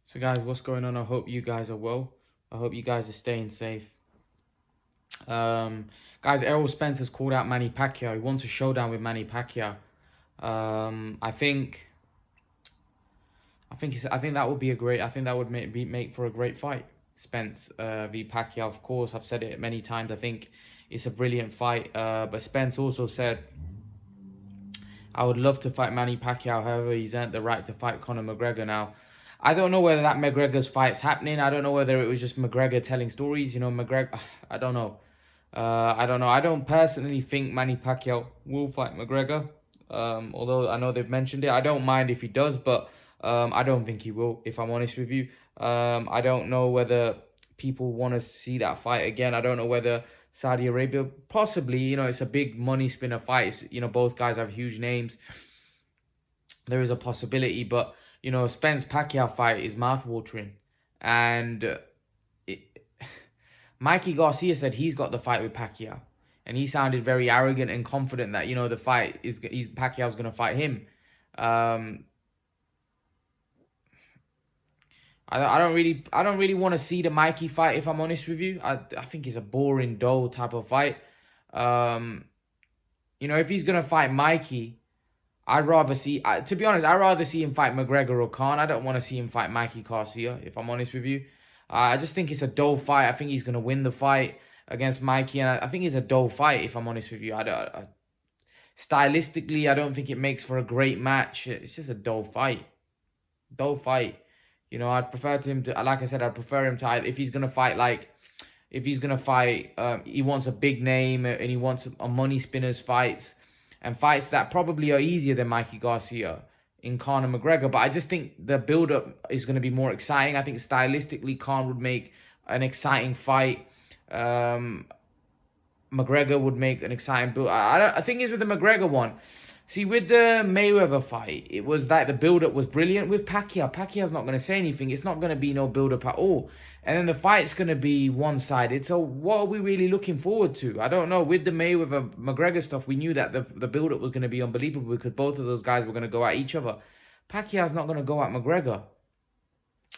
So guys, what's going on? I hope you guys are well. I hope you guys are staying safe. Guys, Errol Spence has called out Manny Pacquiao. He wants a showdown with Manny Pacquiao. I think that would be a great. I think that would make for a great fight. Spence v Pacquiao. Of course, I've said it many times. I think it's a brilliant fight. But Spence also said, I would love to fight Manny Pacquiao. However, he's earned the right to fight Conor McGregor now. I don't know whether that McGregor's fight's happening. I don't know whether it was just McGregor telling stories. McGregor. I don't know. I don't know. I don't personally think Manny Pacquiao will fight McGregor. Although I know they've mentioned it. I don't mind if he does, but I don't think he will, if I'm honest with you. I don't know whether people want to see that fight again. I don't know whether Saudi Arabia, possibly, it's a big money spinner fight. Both guys have huge names. There is a possibility, but, Spence Pacquiao fight is mouthwatering. And Mikey Garcia said he's got the fight with Pacquiao. And he sounded very arrogant and confident that, the fight Pacquiao's going to fight him. I don't really want to see the Mikey fight, if I'm honest with you. I think it's a boring, dull type of fight. If he's gonna fight Mikey, I'd rather see. To be honest, I'd rather see him fight McGregor or Khan. I don't want to see him fight Mikey Garcia, if I'm honest with you. I just think it's a dull fight. I think he's gonna win the fight against Mikey, and I think it's a dull fight, if I'm honest with you. Stylistically, I don't think it makes for a great match. It's just a dull fight. Dull fight. I'd prefer him to, like I said, I'd prefer him to, if he's going to fight, he wants a big name and he wants a money spinners fights and fights that probably are easier than Mikey Garcia in Khan and McGregor. But I just think the build-up is going to be more exciting. I think stylistically, Khan would make an exciting fight. McGregor would make an exciting build. I think it's with the McGregor one. See, with the Mayweather fight, it was like the build-up was brilliant. With Pacquiao, Pacquiao's not going to say anything. It's not going to be no build-up at all. And then the fight's going to be one-sided. So what are we really looking forward to? I don't know. With the Mayweather-McGregor stuff, we knew that the build-up was going to be unbelievable because both of those guys were going to go at each other. Pacquiao's not going to go at McGregor.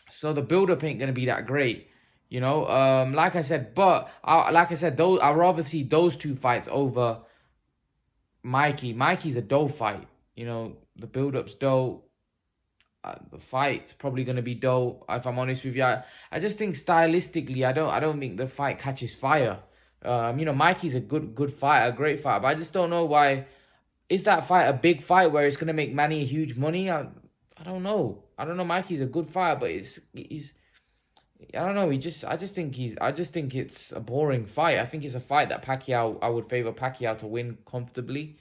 So the build-up ain't going to be that great. Like I said, I'd rather see those two fights over Mikey's a dull fight. The build-up's dull. The fight's probably gonna be dull. If I'm honest with you, I just think stylistically, I don't think the fight catches fire. Mikey's a good fighter, a great fighter, but I just don't know why. Is that fight a big fight where it's gonna make Manny huge money? I don't know. I don't know. Mikey's a good fighter, but he's I don't know. I just think it's a boring fight. I think it's a fight that I would favor Pacquiao to win comfortably,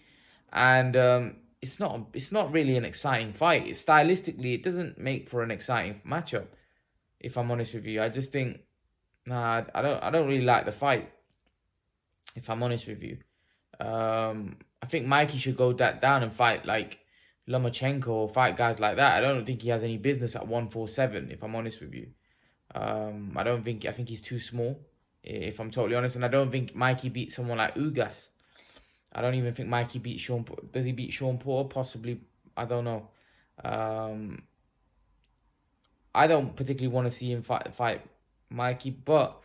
and it's not really an exciting fight. Stylistically, it doesn't make for an exciting matchup. If I'm honest with you, I just think I don't really like the fight. If I'm honest with you, I think Mikey should go down and fight like Lomachenko or fight guys like that. I don't think he has any business at 147. If I'm honest with you. I think he's too small, if I'm totally honest. And I don't think Mikey beats someone like Ugas. I don't even think Mikey beats Sean Paul. Does he beat Sean Paul? Possibly. I don't know. I don't particularly want to see him fight Mikey. But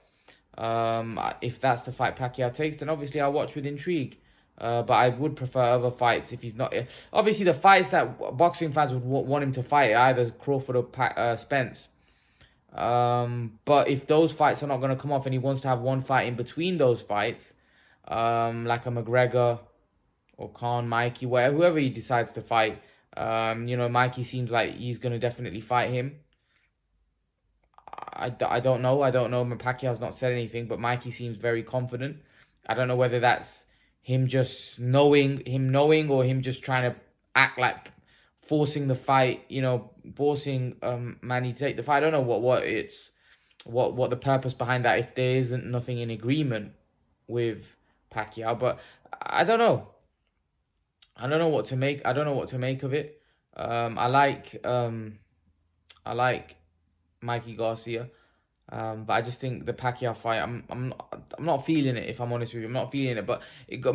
if that's the fight Pacquiao takes, then obviously I'll watch with intrigue. But I would prefer other fights if he's not. Obviously, the fights that boxing fans would want him to fight are either Crawford or Spence. But if those fights are not going to come off and he wants to have one fight in between those fights, like a McGregor or Khan, Mikey, whoever he decides to fight, Mikey seems like he's going to definitely fight him. I don't know. Pacquiao's not said anything, but Mikey seems very confident. I don't know whether that's him just knowing or him just trying to act like forcing the fight, forcing Manny to take the fight. I don't know what the purpose behind that if there isn't nothing in agreement with Pacquiao, but I don't know. I don't know what to make. I don't know what to make of it. I like Mikey Garcia, but I just think the Pacquiao fight, I'm not feeling it. If I'm honest with you, I'm not feeling it. But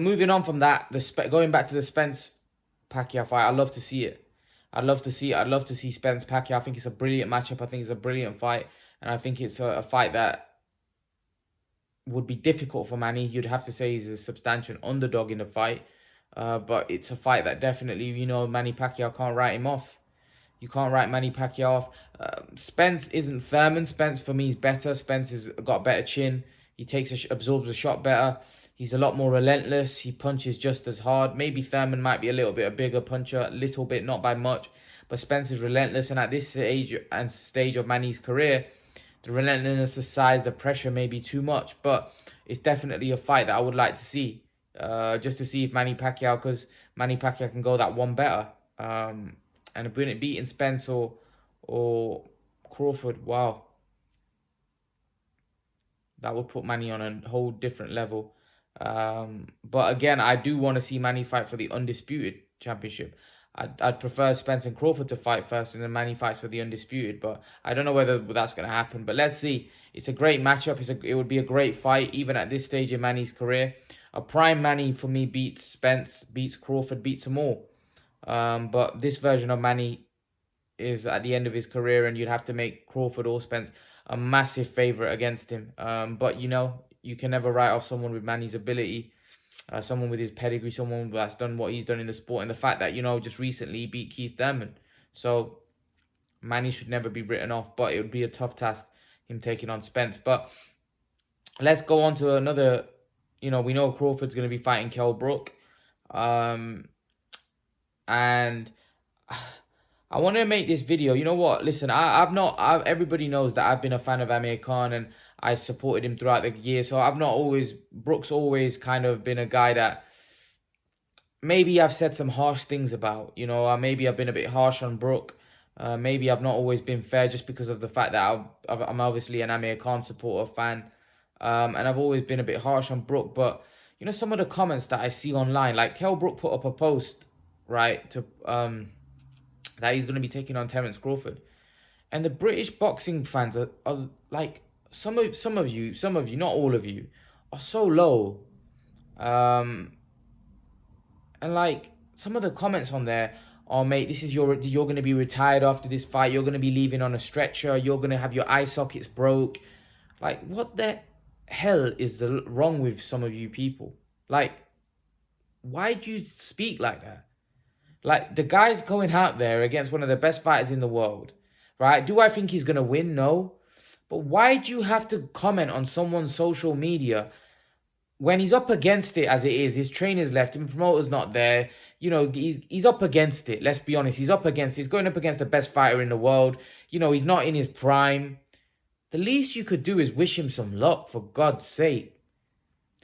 moving on from that, going back to the Spence Pacquiao fight, I love to see it. I'd love to see Spence Pacquiao. I think it's a brilliant matchup. I think it's a brilliant fight, and I think it's a fight that would be difficult for Manny. You'd have to say he's a substantial underdog in the fight, but it's a fight that definitely, Manny Pacquiao can't write him off. You can't write Manny Pacquiao off. Spence isn't Thurman. Spence, for me, is better. Spence has got a better chin. He absorbs a shot better. He's a lot more relentless. He punches just as hard. Maybe Thurman might be a little bit a bigger puncher, a little bit, not by much. But Spence is relentless, and at this stage of Manny's career, the relentlessness, the size, the pressure may be too much. But it's definitely a fight that I would like to see, just to see if Manny Pacquiao, because Manny Pacquiao can go that one better. And beating Spence or Crawford, wow, that would put Manny on a whole different level. But again, I do want to see Manny fight for the undisputed championship. I'd prefer Spence and Crawford to fight first, and then Manny fights for the undisputed. But I don't know whether that's going to happen. But let's see. It's a great matchup. It would be a great fight, even at this stage in Manny's career. A prime Manny for me beats Spence, beats Crawford, beats them all. But this version of Manny is at the end of his career, and you'd have to make Crawford or Spence a massive favourite against him. But you can never write off someone with Manny's ability, someone with his pedigree, someone that's done what he's done in the sport, and the fact that just recently he beat Keith Thurman. So Manny should never be written off, but it would be a tough task him taking on Spence. But let's go on to another. We know Crawford's going to be fighting Kell Brook, and I want to make this video. You know what? Listen, everybody knows that I've been a fan of Amir Khan, and I supported him throughout the year. So Brook's always kind of been a guy that maybe I've said some harsh things about. Maybe I've been a bit harsh on Brook. Maybe I've not always been fair, just because of the fact that I'm obviously an Amir Khan supporter, fan. And I've always been a bit harsh on Brook. But, some of the comments that I see online, like Kell Brook put up a post, right, that he's going to be taking on Terence Crawford. And the British boxing fans are like, some of you, not all of you, are so low. And like, some of the comments on there are, mate, you're going to be retired after this fight. You're going to be leaving on a stretcher. You're going to have your eye sockets broke. Like, what the hell is wrong with some of you people? Like, why do you speak like that? Like, the guy's going out there against one of the best fighters in the world, right? Do I think he's going to win? No. But why do you have to comment on someone's social media when he's up against it as it is? His trainer's left him, promoter's not there. He's up against it. Let's be honest. He's going up against the best fighter in the world. He's not in his prime. The least you could do is wish him some luck, for God's sake.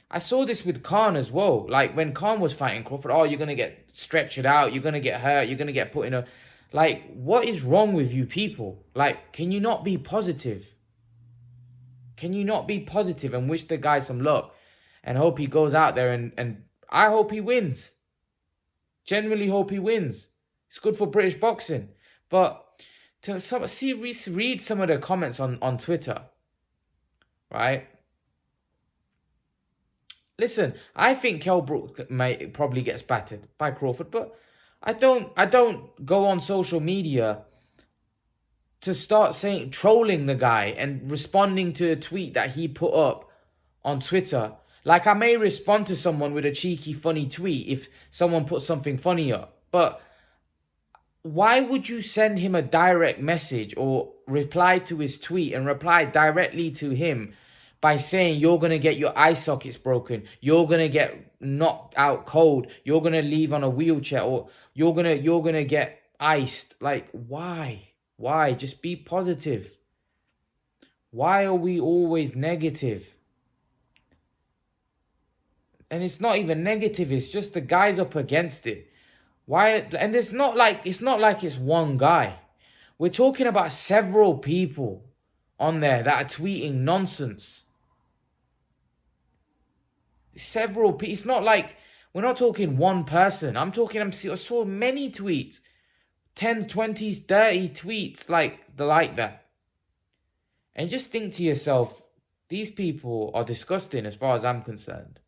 I saw this with Khan as well. Like, when Khan was fighting Crawford, you're going to get stretchered out, you're going to get hurt, you're going to get put in a... Like, what is wrong with you people? Like, can you not be positive? Can you not be positive and wish the guy some luck and hope he goes out there and I hope he wins. Generally hope he wins. It's good for British boxing. But to read some of the comments on Twitter, right? Listen, I think Kell Brook probably gets battered by Crawford, but I don't go on social media to start trolling the guy and responding to a tweet that he put up on Twitter. Like, I may respond to someone with a cheeky, funny tweet if someone puts something funny up, but why would you send him a direct message or reply to his tweet and reply directly to him by saying you're going to get your eye sockets broken, you're going to get knocked out cold, you're going to leave on a wheelchair, or you're going to get iced? Like, why? Why? Just be positive. Why are we always negative? And it's not even negative, it's just the guy's up against it. Why? And it's not like it's one guy. We're talking about several people on there that are tweeting nonsense. Several people. It's not like we're not talking one person. I saw many tweets. 10, 20, 30 tweets like that. And just think to yourself, these people are disgusting as far as I'm concerned.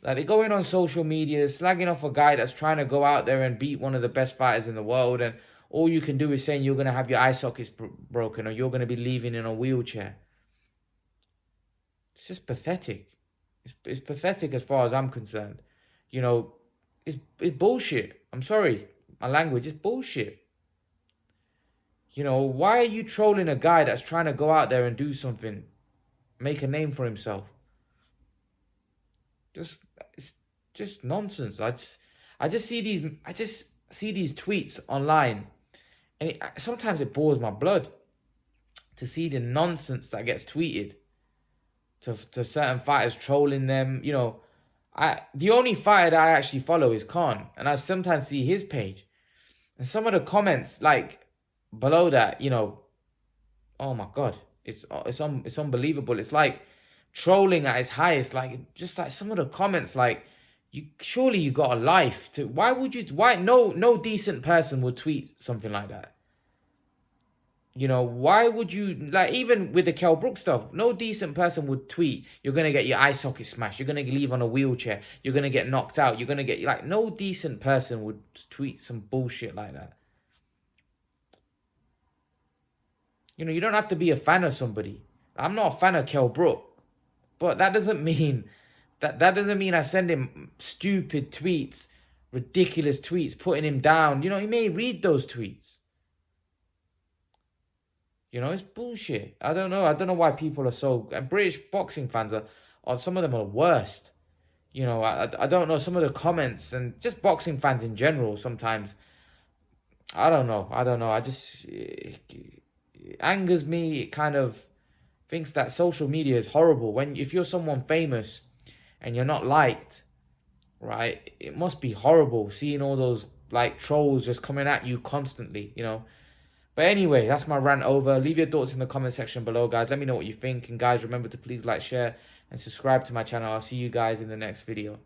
Like, they're going on social media, slagging off a guy that's trying to go out there and beat one of the best fighters in the world, and all you can do is saying you're going to have your eye sockets broken or you're going to be leaving in a wheelchair. It's just pathetic. It's pathetic as far as I'm concerned. You know, it's bullshit. I'm sorry. My language is bullshit. You know, why are you trolling a guy that's trying to go out there and do something, make a name for himself? It's just nonsense. I just see these tweets online, and sometimes it boils my blood to see the nonsense that gets tweeted to certain fighters, trolling them. You know, the only fighter that I actually follow is Khan, and I sometimes see his page, and some of the comments like below that, you know, oh my god, it's unbelievable. It's like trolling at its highest. Like, just like some of the comments, like, you got a life. Why no decent person would tweet something like that? You know, why would you, like, even with the Kell Brook stuff, no decent person would tweet, you're going to get your eye socket smashed, you're going to leave on a wheelchair, you're going to get knocked out, you're going to get, like, no decent person would tweet some bullshit like that. You know, you don't have to be a fan of somebody. I'm not a fan of Kell Brook, but that doesn't mean I send him stupid tweets, ridiculous tweets, putting him down. You know, he may read those tweets. You know, it's bullshit. I don't know why people are so... British boxing fans are some of them are worst. You know, I don't know, some of the comments, and just boxing fans in general sometimes. I don't know. I just... It angers me. It kind of thinks that social media is horrible. If you're someone famous and you're not liked, right, it must be horrible seeing all those, like, trolls just coming at you constantly, you know. But anyway, that's my rant over. Leave your thoughts in the comment section below, guys. Let me know what you think. And guys, remember to please like, share, and subscribe to my channel. I'll see you guys in the next video.